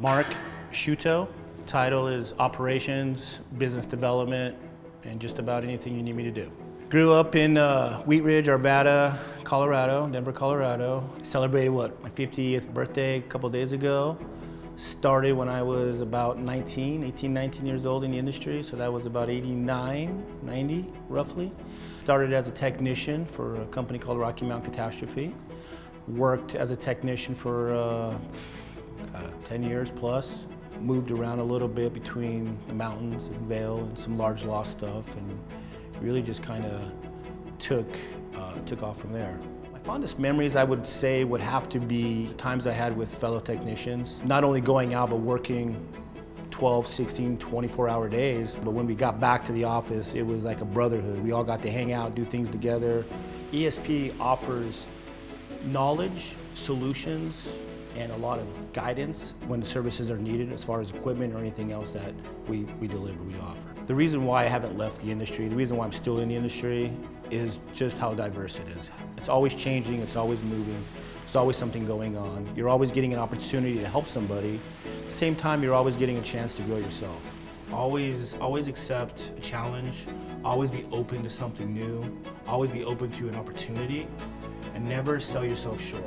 Marc, Shutto. Title is Operations, Business Development, and just about anything you need me to do. Grew up in Wheat Ridge, Arvada, Colorado, Denver, Colorado. Celebrated my 50th birthday a couple days ago. Started when I was about 19 years old in the industry, so that was about 89, 90 roughly. Started as a technician for a company called Rocky Mountain Catastrophe. Worked as a technician for 10 years plus. Moved around a little bit between the mountains and Vail and some large loss stuff, and really just kind of took off from there. My fondest memories, I would say, would have to be times I had with fellow technicians. Not only going out, but working 12, 16, 24-hour days. But when we got back to the office, it was like a brotherhood. We all got to hang out, do things together. ESP offers knowledge, solutions, and a lot of guidance when the services are needed as far as equipment or anything else that we deliver, we offer. The reason why I haven't left the industry, the reason why I'm still in the industry is just how diverse it is. It's always changing, it's always moving, there's always something going on. You're always getting an opportunity to help somebody. At the same time, you're always getting a chance to grow yourself. Always accept a challenge, always be open to something new, always be open to an opportunity, and never sell yourself short.